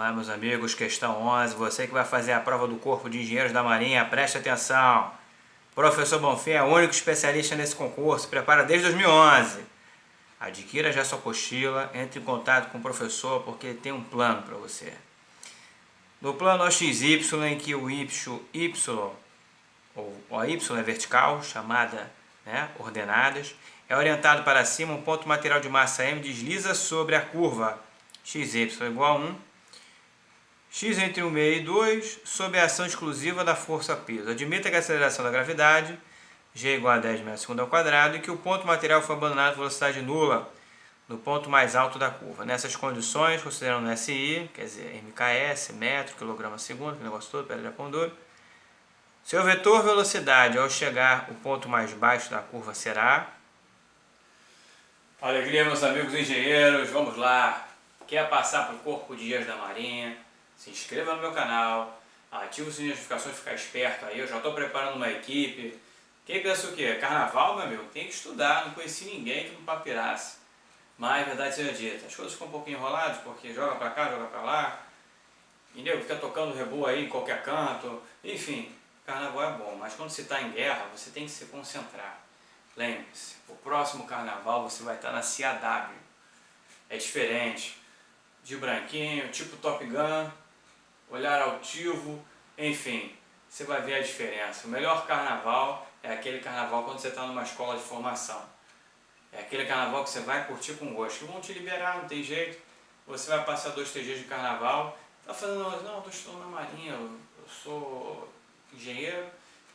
Olá, meus amigos, questão 11, você que vai fazer a prova do Corpo de Engenheiros da Marinha, preste atenção. Professor Bonfim é o único especialista nesse concurso, prepara desde 2011. Adquira já sua apostila, entre em contato com o professor porque ele tem um plano para você. No plano OXY, em que o Y, ou a Y é vertical, chamada ordenadas, é orientado para cima, um ponto material de massa M desliza sobre a curva XY igual a 1, x entre 1,6 e 2, sob a ação exclusiva da força peso. Admita que a aceleração da gravidade, g igual a 10 metros segundo ao quadrado, e que o ponto material foi abandonado a velocidade nula no ponto mais alto da curva. Nessas condições, considerando SI, quer dizer, MKS, metro, quilograma segundo, que negócio todo, pedra de pão duro, seu vetor velocidade ao chegar ao ponto mais baixo da curva será... Alegria, meus amigos engenheiros, vamos lá! Quer passar para o Corpo de Engenheiros da Marinha? Se inscreva no meu canal, ative o sininho de notificações, ficar esperto aí, eu já estou preparando uma equipe. Quem pensa o quê? Carnaval, meu amigo? Tem que estudar, não conheci ninguém que não papirasse. Mas, verdade seja dita, as coisas ficam um pouquinho enroladas, porque joga pra cá, joga pra lá, e nego fica tocando rebu aí em qualquer canto, enfim, carnaval é bom, mas quando você está em guerra, você tem que se concentrar. Lembre-se, o próximo carnaval você vai estar na CAW, é diferente, de branquinho, tipo Top Gun, olhar altivo, enfim, você vai ver a diferença. O melhor carnaval é aquele carnaval quando você está numa escola de formação. É aquele carnaval que você vai curtir com gosto, que vão te liberar, não tem jeito. Você vai passar 2, 3 dias de carnaval, tá falando, não, eu estou estudando na Marinha, eu sou engenheiro,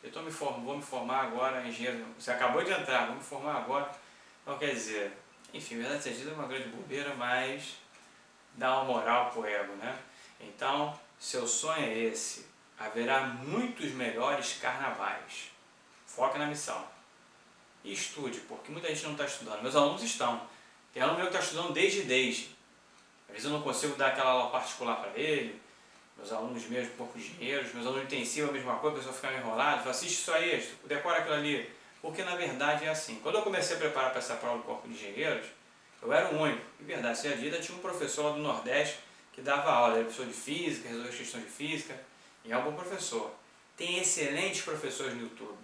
vou me formar agora, engenheiro. Você acabou de entrar, vou me formar agora. Então quer dizer, enfim, verdade seja dita, é uma grande bobeira, mas dá uma moral pro ego, né? Então, seu sonho é esse, haverá muitos melhores carnavais. Foca na missão. E estude, porque muita gente não está estudando. Meus alunos estão. Tem aluno meu que está estudando desde. Às vezes eu não consigo dar aquela aula particular para ele. Meus alunos mesmo, pouco engenheiros, meus alunos intensivos, a mesma coisa, a pessoa fica enrolada, fala, assiste isso aí, decora aquilo ali. Porque na verdade é assim. Quando eu comecei a preparar para essa prova do Corpo de Engenheiros, eu era o único. Em verdade seja dita, tinha um professor lá do Nordeste que dava aula, ele era professor de física, resolvia questões de física, e é um bom professor. Tem excelentes professores no YouTube,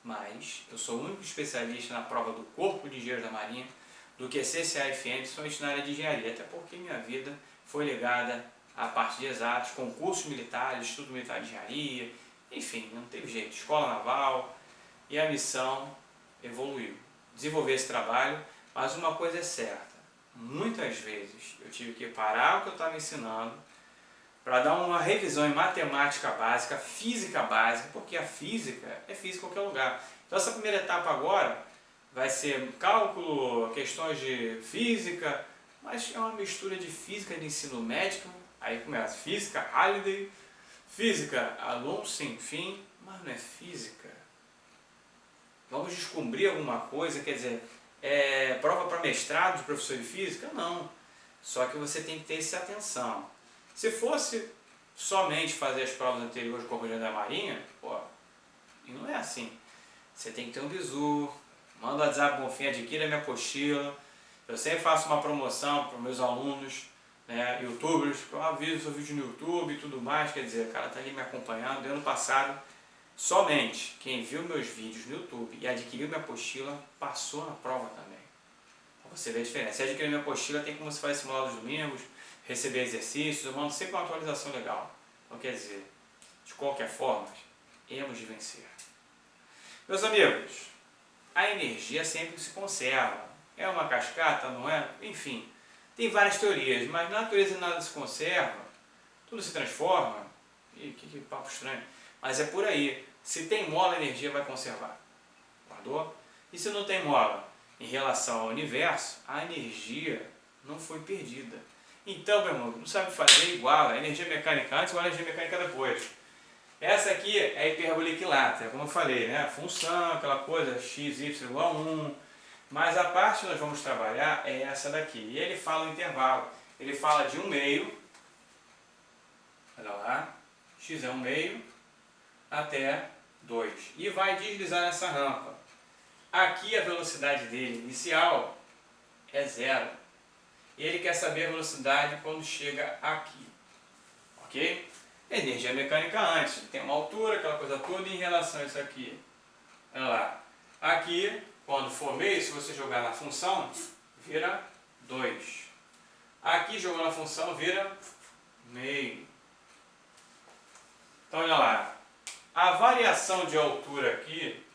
mas eu sou o único especialista na prova do Corpo de Engenheiros da Marinha, do QCCA FM, principalmente na área de engenharia, até porque minha vida foi ligada à parte de exatos, concursos militares, estudo militar de engenharia, enfim, não teve jeito, escola naval, e a missão evoluiu. Desenvolver esse trabalho, mas uma coisa é certa, muitas vezes eu tive que parar o que eu estava ensinando para dar uma revisão em matemática básica, física básica, porque a física é física em qualquer lugar. Então essa primeira etapa agora vai ser cálculo, questões de física, mas é uma mistura de física de ensino médio, aí começa física Halliday, física Alonso, enfim, mas não é física. Vamos descobrir alguma coisa, quer dizer, prova para mestrado de professor de física? Não. Só que você tem que ter essa atenção. Se fosse somente fazer as provas anteriores do Corpo de Engenheiros da Marinha, e não é assim. Você tem que ter um bizu, manda o WhatsApp Bonfim, adquira minha apostila. Eu sempre faço uma promoção para os meus alunos, youtubers, eu aviso seu vídeo no YouTube e tudo mais, quer dizer, o cara está ali me acompanhando. E ano passado, somente quem viu meus vídeos no YouTube e adquiriu minha apostila, passou na prova também. Então você vê a diferença. Se adquirir minha apostila, tem como você fazer simulado aos domingos, receber exercícios, eu mando sempre uma atualização legal. Então quer dizer, de qualquer forma, hemos de vencer. Meus amigos, a energia sempre se conserva. É uma cascata, não é? Enfim, tem várias teorias, mas na natureza nada se conserva, tudo se transforma. Ih, que papo estranho. Mas é por aí. Se tem mola, a energia vai conservar. Guardou? E se não tem mola? Em relação ao universo, a energia não foi perdida. Então, meu irmão, não sabe fazer igual a energia mecânica antes ou a energia mecânica depois. Essa aqui é a hipérbole equilátera, como eu falei, né? A função, aquela coisa, x, y igual a 1. Mas a parte que nós vamos trabalhar é essa daqui. E ele fala o intervalo. Ele fala de 1/2, olha lá, x é 1/2, até 2. E vai deslizar nessa rampa. Aqui a velocidade dele inicial é 0. E ele quer saber a velocidade quando chega aqui. ok? Energia mecânica antes, tem uma altura, aquela coisa toda em relação a isso aqui. Olha lá, aqui, quando for meio, se você jogar na função, vira 2. Aqui, jogando na função, vira meio. Então, olha lá, a variação de altura aqui,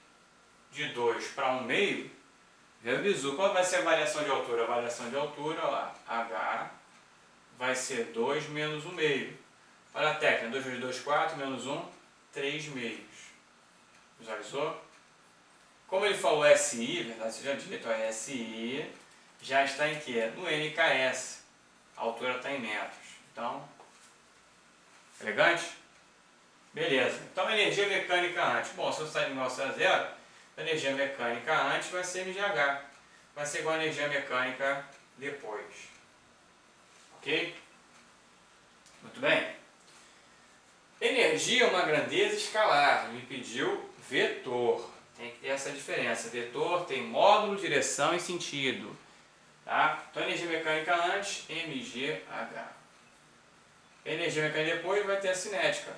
de 2 para 1 meio, vê o bizu. Qual vai ser a variação de altura? A variação de altura, olha lá, H vai ser 2 menos 1 meio. Olha a técnica, 2 vezes 2, 4, menos 1, 3 meios. Visualizou? Como ele falou SI, verdade seja dito, a SI já está em quê? No NKS. A altura está em metros. Então, elegante? Beleza. Então, energia mecânica antes. Bom, se você está igual a 0, a energia mecânica antes vai ser mgh. Vai ser igual a energia mecânica depois. Ok? Muito bem. Energia é uma grandeza escalar. Me pediu vetor. Tem que ter essa diferença. Vetor tem módulo, direção e sentido. Tá? Então, energia mecânica antes, mgh. Energia mecânica depois vai ter a cinética.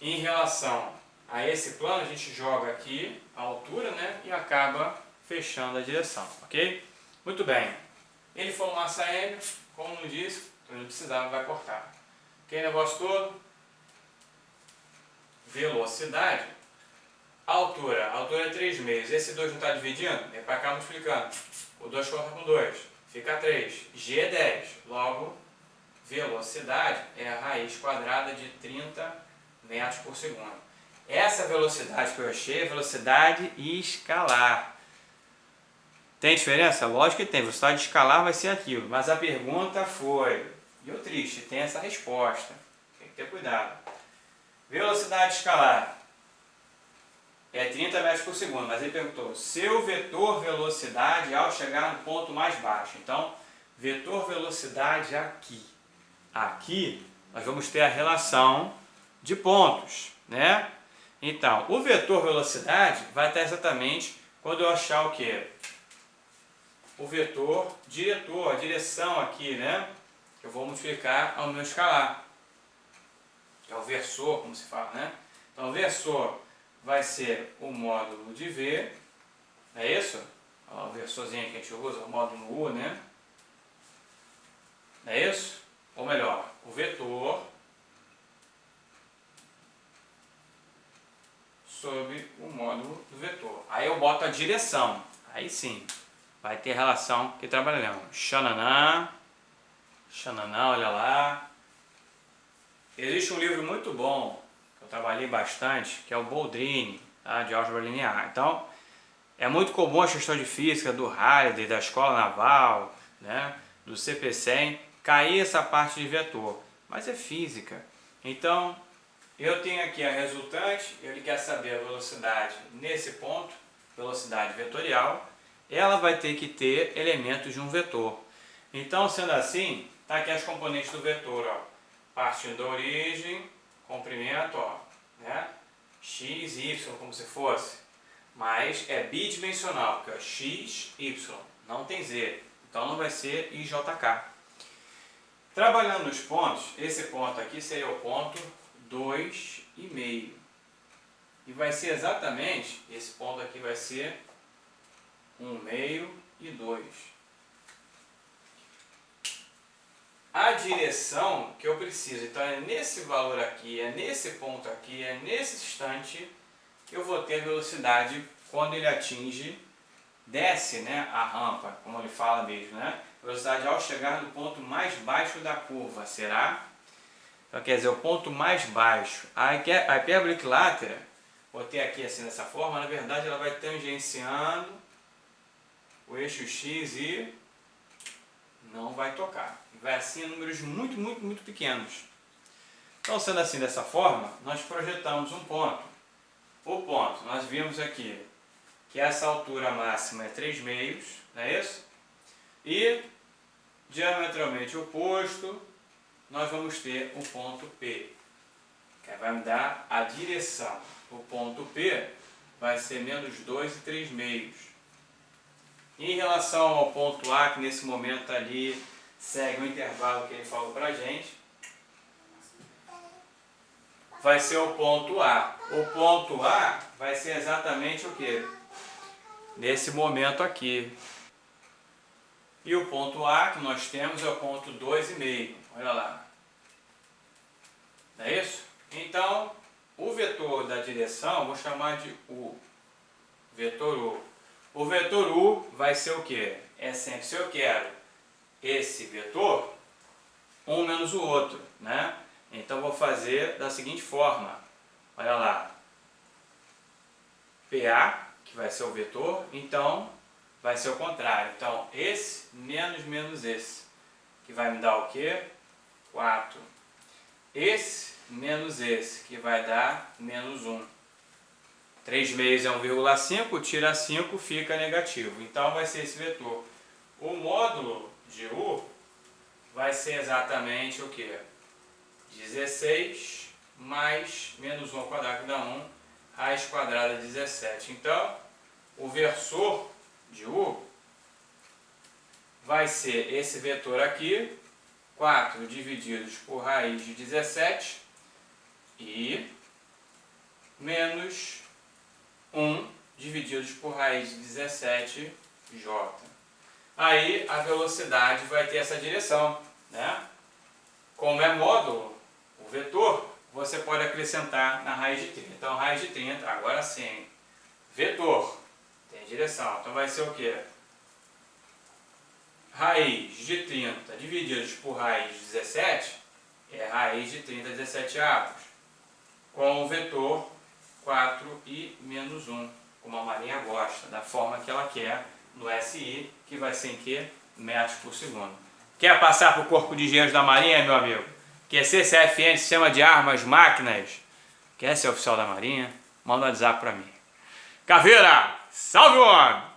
Em relação a esse plano, a gente joga aqui a altura, né, e acaba fechando a direção, ok? Muito bem. Ele falou massa M, como não disse, então não precisava, vai cortar. Ok, negócio todo? Velocidade. Altura é 3 meios. Esse 2 não está dividindo? É para cá multiplicando. O 2 corta com 2, fica 3. G é 10. Logo, velocidade é a raiz quadrada de 30 metros por segundo. Essa velocidade que eu achei é velocidade escalar. Tem diferença? Lógico que tem. Velocidade escalar vai ser aquilo. Mas a pergunta foi, e o triste, tem essa resposta. Tem que ter cuidado. Velocidade escalar é 30 metros por segundo. Mas ele perguntou, seu vetor velocidade ao chegar no ponto mais baixo. Então, vetor velocidade aqui. Aqui, nós vamos ter a relação de pontos, né? Então, o vetor velocidade vai estar exatamente quando eu achar o quê? O vetor diretor, a direção aqui, né? Que eu vou multiplicar ao meu escalar. Que é o versor, como se fala, né? Então, o versor vai ser o módulo de V, não é isso? Ó, o versorzinho que a gente usa, o módulo U, né? Não é isso? Ou melhor, o vetor sobre o módulo do vetor. Aí eu boto a direção. Aí sim, vai ter relação que trabalhamos. Xananã, olha lá. Existe um livro muito bom, que eu trabalhei bastante, que é o Boldrini, tá? De álgebra linear. Então, é muito comum a questão de física do Halliday, da Escola Naval, né? Do CP100, cair essa parte de vetor. Mas é física. Então, eu tenho aqui a resultante, ele quer saber a velocidade nesse ponto, velocidade vetorial, ela vai ter que ter elementos de um vetor. Então, sendo assim, está aqui as componentes do vetor, ó, partindo da origem, comprimento, ó, né? X e Y, como se fosse, mas é bidimensional, porque é x, y, não tem z, então não vai ser IJK. Trabalhando nos pontos, esse ponto aqui seria o ponto 2,5. E vai ser exatamente, esse ponto aqui vai ser 1,5 e 2. A direção que eu preciso, então é nesse valor aqui, é nesse ponto aqui, é nesse instante que eu vou ter a velocidade quando ele atinge, desce, né, a rampa, como ele fala mesmo, né? Velocidade ao chegar no ponto mais baixo da curva, será? Então, quer dizer, o ponto mais baixo. A hipérbole equilátera, botei aqui assim dessa forma, na verdade ela vai tangenciando o eixo X e não vai tocar. Vai assim em números muito, muito, muito pequenos. Então, sendo assim dessa forma, nós projetamos um ponto. O ponto, nós vimos aqui que essa altura máxima é 3 meios, não é isso? E, diametralmente oposto, nós vamos ter o ponto P, que vai me dar a direção. O ponto P vai ser menos 2 e 3 meios. Em relação ao ponto A, que nesse momento ali segue o intervalo que ele falou para a gente, vai ser o ponto A. O ponto A vai ser exatamente o quê? Nesse momento aqui. E o ponto A que nós temos é o ponto 2,5. Olha lá. Não é isso? Então, o vetor da direção, vou chamar de U. Vetor U. O vetor U vai ser o quê? É sempre, se eu quero esse vetor, um menos o outro, né? Então, vou fazer da seguinte forma. Olha lá. PA, que vai ser o vetor, então vai ser o contrário. Então, esse menos esse, que vai me dar o quê? 4. Esse menos esse, que vai dar menos 1. 3 meios é 1,5, tira 5, fica negativo. Então, vai ser esse vetor. O módulo de U vai ser exatamente o quê? 16 mais menos 1 ao quadrado, que dá 1, raiz quadrada de 17. Então, o versor de U vai ser esse vetor aqui, 4 divididos por raiz de 17 e menos 1 divididos por raiz de 17j. Aí a velocidade vai ter essa direção, né? Como é módulo, o vetor, você pode acrescentar na raiz de 30. Então, raiz de 30, agora sim, vetor, tem direção. Então, vai ser o quê? Raiz de 30 divididos por raiz de 17 é raiz de 30 17avos. Com o vetor 4 e menos 1, como a Marinha gosta, da forma que ela quer no SI, que vai ser em que? Metros por segundo. Quer passar para o Corpo de Engenheiros da Marinha, meu amigo? Quer ser CFN, Sistema de Armas, Máquinas? Quer ser oficial da Marinha? Manda um WhatsApp para mim. Caveira, salve o homem!